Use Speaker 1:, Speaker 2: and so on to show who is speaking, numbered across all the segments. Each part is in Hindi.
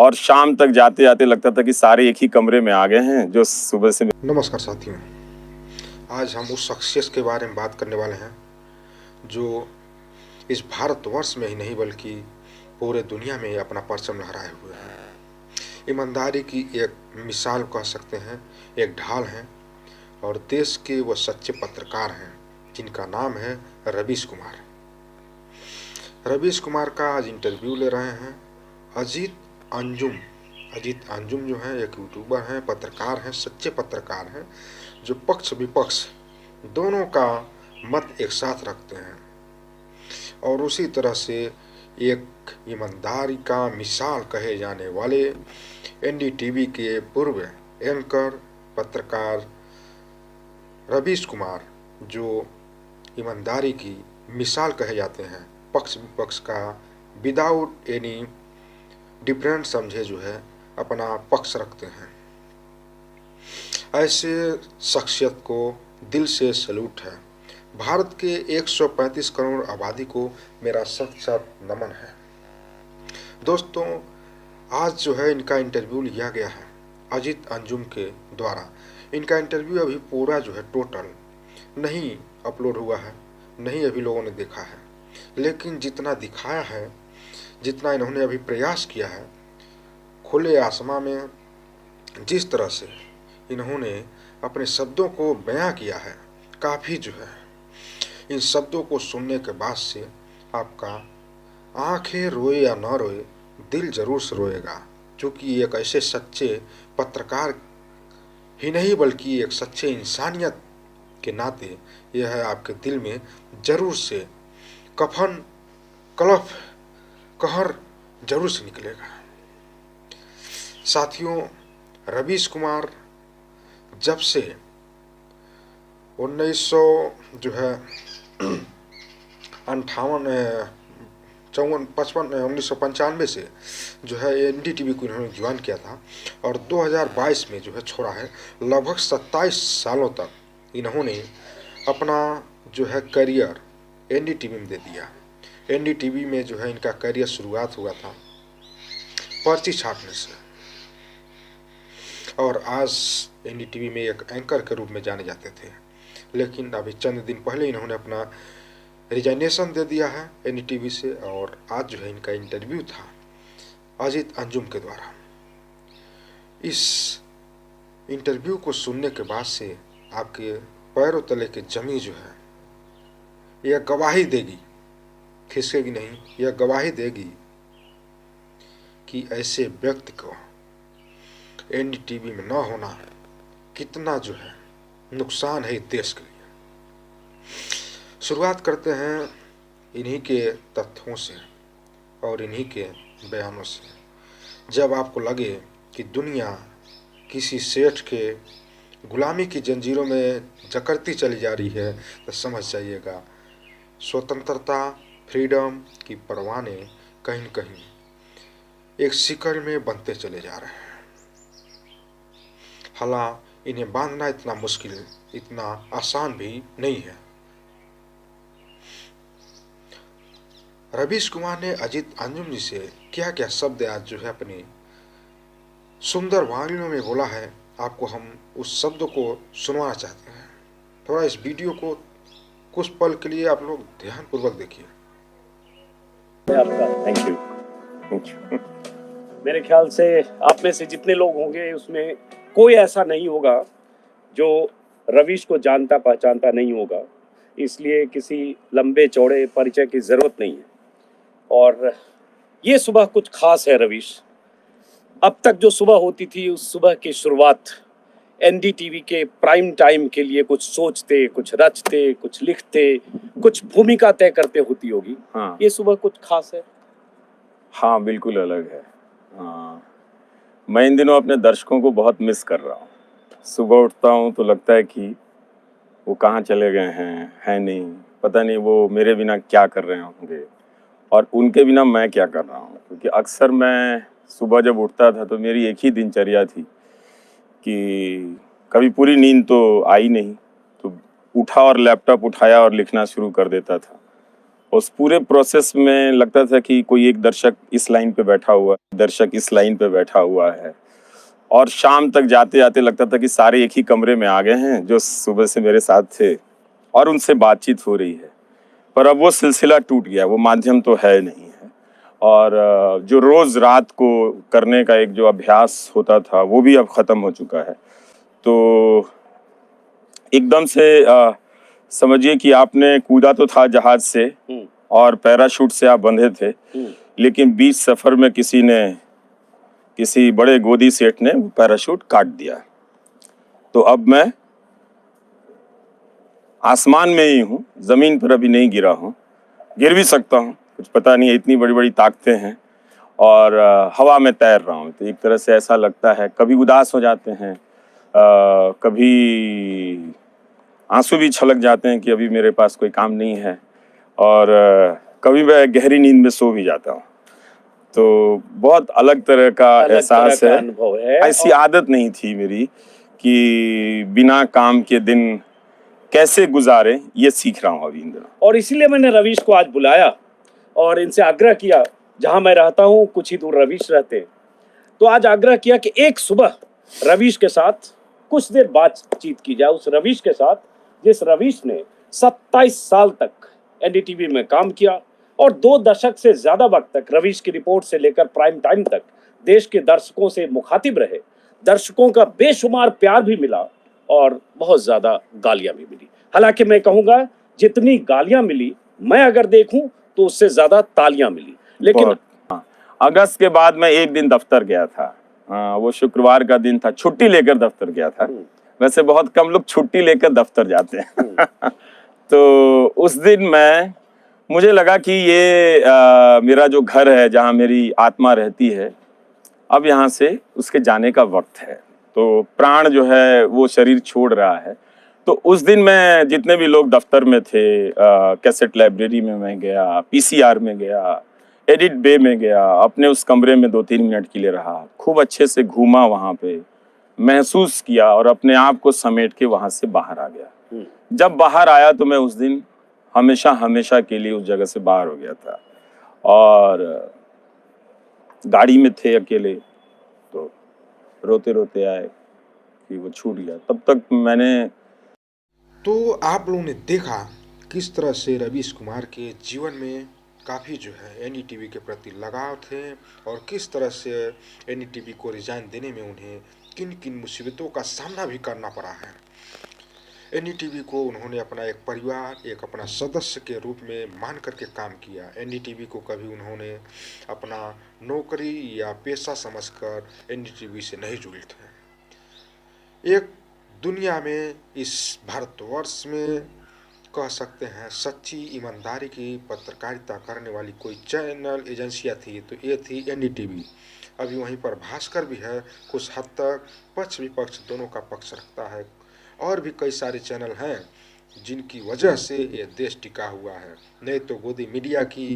Speaker 1: और शाम तक जाते जाते लगता था कि सारे एक ही कमरे में आ गए हैं जो सुबह से।
Speaker 2: नमस्कार साथियों, आज हम उस शख्सियत के बारे में बात करने वाले हैं जो इस भारतवर्ष में ही नहीं बल्कि पूरे दुनिया में अपना परचम लहराए हुए हैं। ईमानदारी की एक मिसाल कह सकते हैं, एक ढाल हैं और देश के वो सच्चे पत्रकार हैं जिनका नाम है रवीश कुमार। रवीश कुमार का आज इंटरव्यू ले रहे हैं अजीत अंजुम। अजीत अंजुम जो हैं एक यूट्यूबर हैं, पत्रकार हैं, सच्चे पत्रकार हैं जो पक्ष विपक्ष दोनों का मत एक साथ रखते हैं और उसी तरह से एक ईमानदारी का मिसाल कहे जाने वाले एनडीटीवी के पूर्व एंकर पत्रकार रवीश कुमार जो ईमानदारी की मिसाल कहे जाते हैं, पक्ष विपक्ष का विदाउट एनी डिफरेंट समझे जो है अपना पक्ष रखते हैं। ऐसे शख्सियत को दिल से सैल्यूट है। भारत के 135 करोड़ आबादी को मेरा सख्त सख्त नमन है। दोस्तों, आज जो है इनका इंटरव्यू लिया गया है अजीत अंजुम के द्वारा। इनका इंटरव्यू अभी पूरा जो है टोटल नहीं अपलोड हुआ है, नहीं अभी लोगों ने देखा है, लेकिन जितना दिखाया है, जितना इन्होंने अभी प्रयास किया है, खुले आसमां में जिस तरह से इन्होंने अपने शब्दों को बयां किया है, काफ़ी जो है इन शब्दों को सुनने के बाद से आपका आंखें रोए या ना रोए, दिल जरूर से रोएगा, क्योंकि एक ऐसे सच्चे पत्रकार ही नहीं बल्कि एक सच्चे इंसानियत के नाते यह है आपके दिल में जरूर से कफन कलफ कहर जरूर से निकलेगा। साथियों, रवीश कुमार जब से 1900 जो है 1995 से जो है एनडीटीवी को इन्होंने ज्वाइन किया था और 2022 में जो है छोड़ा है। लगभग 27 सालों तक इन्होंने अपना जो है करियर एनडीटीवी में दे दिया। एनडीटीवी में जो है इनका करियर शुरुआत हुआ था पर्ची छापने से और आज एनडीटीवी में एक एंकर के रूप में जाने जाते थे, लेकिन अभी चंद दिन पहले इन्होंने अपना रिजाइनेशन दे दिया है एनडीटीवी से और आज जो है इनका इंटरव्यू था अजीत अंजुम के द्वारा। इस इंटरव्यू को सुनने के बाद से आपके पैरों तले की जमी जो है यह गवाही देगी, खिसकेगी नहीं, यह गवाही देगी कि ऐसे व्यक्ति को एनडीटीवी में न होना कितना जो है नुकसान है देश के लिए। शुरुआत करते हैं इन्हीं के तथ्यों से और इन्हीं के बयानों से। जब आपको लगे कि दुनिया किसी सेठ के गुलामी की जंजीरों में जकड़ती चली जा रही है तो समझ जाइएगा स्वतंत्रता, फ्रीडम की परवाने कहीं न कहीं एक शिकड़ में बनते चले जा रहे हैं। हालांकि इन्हें बांधना इतना मुश्किल, इतना आसान भी नहीं है। रवीश कुमार ने अजीत अंजुम जी से क्या क्या शब्द आज जो है अपनी सुंदर वाणियों में बोला है, आपको हम उस शब्द को सुनवाना चाहते हैं। थोड़ा इस वीडियो को कुछ पल के लिए आप लोग ध्यानपूर्वक देखिए।
Speaker 3: Thank you, thank you. मेरे ख्याल से आप में से जितने लोग होंगे उसमें कोई ऐसा नहीं होगा जो रवीश को जानता पहचानता नहीं होगा, इसलिए किसी लंबे चौड़े परिचय की ज़रूरत नहीं है। और ये सुबह कुछ खास है रवीश। अब तक जो सुबह होती थी उस सुबह की शुरुआत एनडीटीवी के प्राइम टाइम के लिए कुछ सोचते, कुछ रचते, कुछ लिखते, कुछ भूमिका तय करते होती होगी।
Speaker 1: हाँ,
Speaker 3: ये सुबह कुछ खास है।
Speaker 1: हाँ, बिल्कुल अलग है। हाँ, मैं इन दिनों अपने दर्शकों को बहुत मिस कर रहा हूँ। सुबह उठता हूँ तो लगता है कि वो कहाँ चले गए हैं नहीं, पता नहीं वो मेरे बिना क्या कर रहे होंगे और उनके बिना मैं क्या कर रहा हूँ। क्योंकि अक्सर मैं सुबह जब उठता था तो मेरी एक ही दिनचर्या थी कि कभी पूरी नींद तो आई नहीं, तो उठा और लैपटॉप उठाया और लिखना शुरू कर देता था। उस पूरे प्रोसेस में लगता था कि कोई एक दर्शक इस लाइन पे बैठा हुआ है, दर्शक इस लाइन पे बैठा हुआ है, और शाम तक जाते जाते लगता था कि सारे एक ही कमरे में आ गए हैं जो सुबह से मेरे साथ थे और उनसे बातचीत हो रही है। पर अब वो सिलसिला टूट गया, वो माध्यम तो है नहीं है। और जो रोज रात को करने का एक जो अभ्यास होता था वो भी अब खत्म हो चुका है। तो एकदम से समझिए कि आपने कूदा तो था जहाज से और पैराशूट से आप बंधे थे, लेकिन बीच सफर में किसी बड़े गोदी सेठ ने पैराशूट काट दिया। तो अब मैं आसमान में ही हूँ, जमीन पर अभी नहीं गिरा हूँ, गिर भी सकता हूँ, कुछ पता नहीं है, इतनी बड़ी बड़ी ताकतें हैं, और हवा में तैर रहा हूँ। तो एक तरह से ऐसा लगता है, कभी उदास हो जाते हैं, कभी आंसू भी छलक जाते हैं कि अभी मेरे पास कोई काम नहीं है, और कभी मैं गहरी नींद में सो भी जाता हूँ। तो बहुत अलग तरह का एहसास है।
Speaker 3: अनुभव है।
Speaker 1: ऐसी आदत नहीं थी मेरी कि बिना काम के दिन कैसे गुजारे, ये सीख रहा हूँ अभी इन दिनों।
Speaker 3: और इसीलिए मैंने रवीश को आज बुलाया और इनसे आग्रह किया, जहां मैं रहता हूं कुछ ही दूर रवीश रहते हैं, तो आज आग्रह किया कि एक सुबह रवीश के साथ कुछ देर बातचीत की जाए, उस रवीश के साथ जिस रवीश ने 27 साल तक एनडीटीवी में काम किया और 2 दशक से ज्यादा वक्त तक रवीश की रिपोर्ट से लेकर प्राइम टाइम तक देश के दर्शकों से मुखातिब रहे। दर्शकों का बेशुमार प्यार भी मिला और बहुत ज्यादा गालियां भी मिली। हालांकि मैं कहूंगा जितनी गालियां मिली, मैं अगर देखूं तो उससे ज्यादा तालियां मिली। लेकिन
Speaker 1: अगस्त के बाद मैं एक दिन दफ्तर गया था, वो शुक्रवार का दिन था, छुट्टी लेकर दफ्तर गया था। वैसे बहुत कम लोग छुट्टी लेकर दफ्तर जाते हैं। तो उस दिन मुझे लगा कि ये मेरा जो घर है, जहाँ मेरी आत्मा रहती है, अब यहाँ से उसके जाने का वक्त है। तो प्राण जो है वो शरीर छोड़ रहा है। तो उस दिन मैं जितने भी लोग दफ्तर में थे, कैसेट लाइब्रेरी में मैं गया, पीसीआर में गया, एडिट बे में गया, अपने उस कमरे में 2-3 मिनट के लिए रहा, खूब अच्छे से घूमा, वहाँ पे महसूस किया और अपने आप को समेट के वहाँ से बाहर आ गया। जब बाहर आया तो मैं उस दिन हमेशा हमेशा के लिए उस जगह से बाहर हो गया था। और गाड़ी में थे अकेले, तो रोते रोते आए कि वो छूट गया। तब तक मैंने
Speaker 2: तो आप लोगों ने देखा किस तरह से रवीश कुमार के जीवन में काफ़ी जो है एनडीटीवी के प्रति लगाव थे, और किस तरह से एनडीटीवी को रिजाइन देने में उन्हें किन किन मुसीबतों का सामना भी करना पड़ा है। एनडीटीवी को उन्होंने अपना एक परिवार, एक अपना सदस्य के रूप में मान करके काम किया। एनडीटीवी को कभी उन्होंने अपना नौकरी या पेशा समझकर एनडीटीवी से नहीं जुड़े थे। एक दुनिया में, इस भारतवर्ष में कह सकते हैं सच्ची ईमानदारी की पत्रकारिता करने वाली कोई चैनल एजेंसियां थी तो ये थी एनडीटीवी। अभी वहीं पर भास्कर भी है, कुछ हद तक पक्ष विपक्ष दोनों का पक्ष रखता है, और भी कई सारे चैनल हैं जिनकी वजह से ये देश टिका हुआ है। नहीं तो गोदी मीडिया की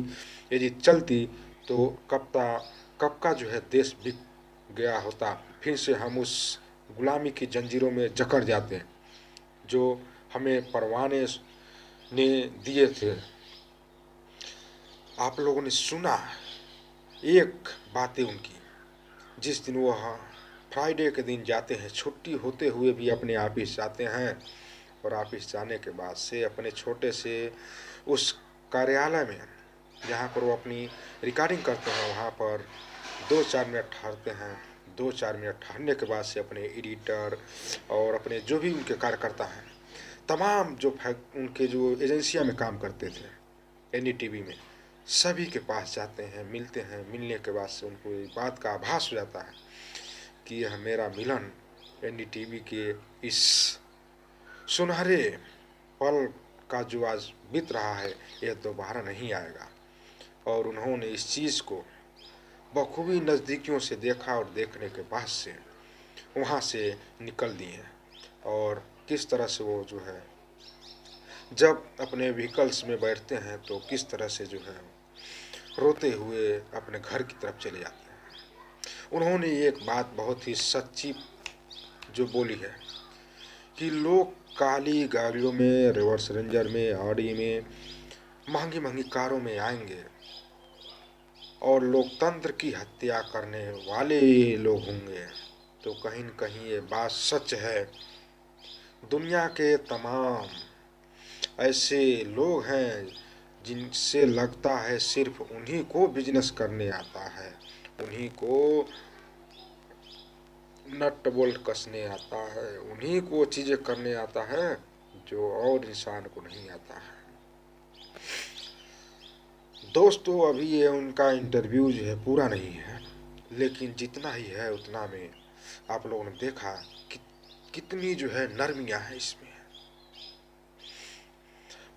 Speaker 2: यदि चलती तो कब का जो है देश बिक गया होता, फिर से हम उस गुलामी की जंजीरों में जकड़ जाते हैं जो हमें परवाने ने दिए थे। आप लोगों ने सुना एक बातें उनकी, जिस दिन वह फ्राइडे के दिन जाते हैं, छुट्टी होते हुए भी अपने ऑफिस जाते हैं, और ऑफिस जाने के बाद से अपने छोटे से उस कार्यालय में जहाँ पर वो अपनी रिकॉर्डिंग करते हैं, वहाँ पर 2-4 मिनट ठहरते हैं। 2-4 मिनट ठहरने के बाद से अपने एडिटर और अपने जो भी उनके कार्यकर्ता हैं, तमाम जो उनके जो एजेंसियां में काम करते थे एनडीटीवी में, सभी के पास जाते हैं, मिलते हैं। मिलने के बाद से उनको इस बात का आभास हो जाता है कि यह मेरा मिलन एनडीटीवी के इस सुनहरे पल का जो आज बीत रहा है, यह दोबारा नहीं आएगा। और उन्होंने इस चीज़ को बखूबी नज़दीकियों से देखा, और देखने के बाद से वहाँ से निकल दिए। और किस तरह से वो जो है जब अपने व्हीकल्स में बैठते हैं तो किस तरह से जो है रोते हुए अपने घर की तरफ चले जाते हैं। उन्होंने एक बात बहुत ही सच्ची जो बोली है कि लोग काली गाड़ियों में, रिवर्स रेंजर में, ऑडी में महंगी महंगी कारों में आएंगे और लोकतंत्र की हत्या करने वाले ये लोग होंगे, तो कहीं न कहीं ये बात सच है। दुनिया के तमाम ऐसे लोग हैं जिनसे लगता है सिर्फ उन्हीं को बिजनेस करने आता है, उन्हीं को नट बोल्ट कसने आता है, उन्हीं को चीज़ें करने आता है जो और इंसान को नहीं आता है। दोस्तों, अभी ये उनका इंटरव्यू जो है पूरा नहीं है, लेकिन जितना ही है उतना में आप लोगों ने देखा कि कितनी जो है नरमियाँ हैं इसमें।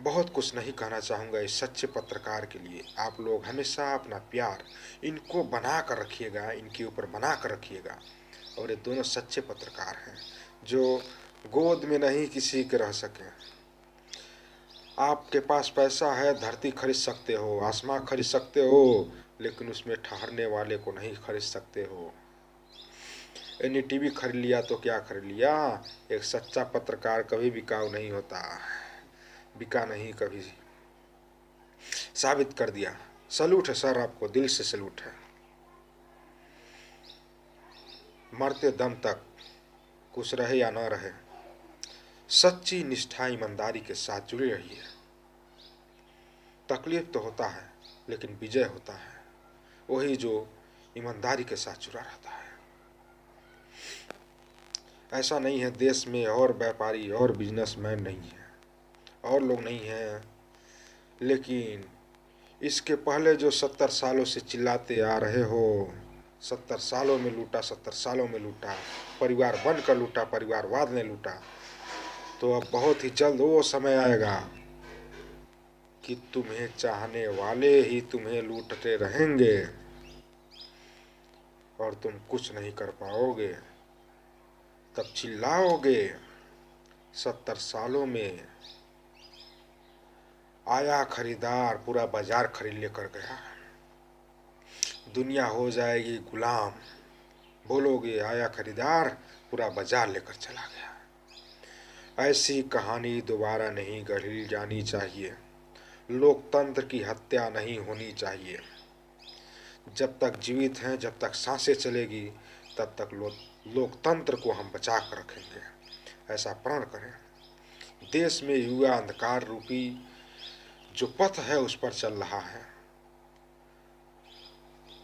Speaker 2: बहुत कुछ नहीं कहना चाहूँगा इस सच्चे पत्रकार के लिए। आप लोग हमेशा अपना प्यार इनको बना कर रखिएगा, इनके ऊपर बना कर रखिएगा। और ये दोनों सच्चे पत्रकार हैं जो गोद में नहीं किसी के रह सके। आपके पास पैसा है, धरती खरीद सकते हो, आसमां खरीद सकते हो, लेकिन उसमें ठहरने वाले को नहीं खरीद सकते हो। NDTV खरीद लिया तो क्या खरीद लिया, एक सच्चा पत्रकार कभी बिकाऊ नहीं होता, बिका नहीं कभी, साबित कर दिया। सलूट है सर, आपको दिल से सलूट है। मरते दम तक कुछ रहे या न रहे, सच्ची निष्ठा ईमानदारी के साथ जुड़ी रही है। तकलीफ तो होता है, लेकिन विजय होता है वही जो ईमानदारी के साथ जुड़ा रहता है। ऐसा नहीं है देश में और व्यापारी और बिजनेसमैन नहीं है, और लोग नहीं हैं, लेकिन इसके पहले जो 70 सालों से चिल्लाते आ रहे हो, 70 सालों में लूटा, 70 सालों में लूटा, परिवार बनकर लूटा, परिवारवाद ने लूटा, तो अब बहुत ही जल्द वो समय आएगा कि तुम्हें चाहने वाले ही तुम्हें लूटते रहेंगे और तुम कुछ नहीं कर पाओगे। तब चिल्लाओगे 70 सालों में आया खरीदार, पूरा बाजार खरीद लेकर गया, दुनिया हो जाएगी गुलाम। बोलोगे आया खरीदार, पूरा बाजार लेकर चला गया। ऐसी कहानी दोबारा नहीं गढ़ी जानी चाहिए। लोकतंत्र की हत्या नहीं होनी चाहिए। जब तक जीवित हैं, जब तक सांसें चलेगी, तब तक लोकतंत्र को हम बचा कर रखेंगे। ऐसा प्रण करें। देश में युवा अंधकार रूपी जो पथ है उस पर चल रहा है।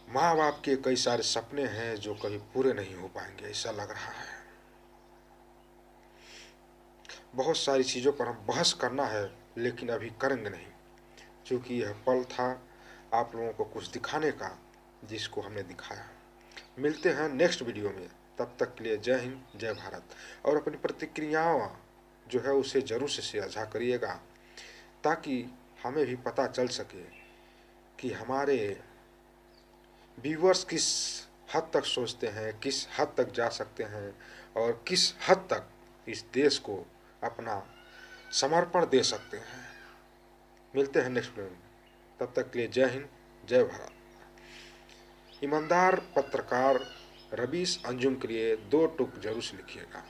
Speaker 2: माँ बाप के कई सारे सपने हैं जो कभी पूरे नहीं हो पाएंगे, ऐसा लग रहा है। बहुत सारी चीज़ों पर हम बहस करना है, लेकिन अभी करेंगे नहीं, क्योंकि यह पल था आप लोगों को कुछ दिखाने का, जिसको हमने दिखाया। मिलते हैं नेक्स्ट वीडियो में, तब तक के लिए जय हिंद, जय भारत। और अपनी प्रतिक्रियाओं जो है उसे जरूर से साझा करिएगा, ताकि हमें भी पता चल सके कि हमारे व्यूअर्स किस हद तक सोचते हैं, किस हद तक जा सकते हैं, और किस हद तक इस देश को अपना समर्पण दे सकते हैं। मिलते हैं नेक्स्ट वीडियो में, तब तक के लिए जय हिंद, जय भारत। ईमानदार पत्रकार रवीश अंजुम के लिए 2 टूक जरूर से लिखिएगा।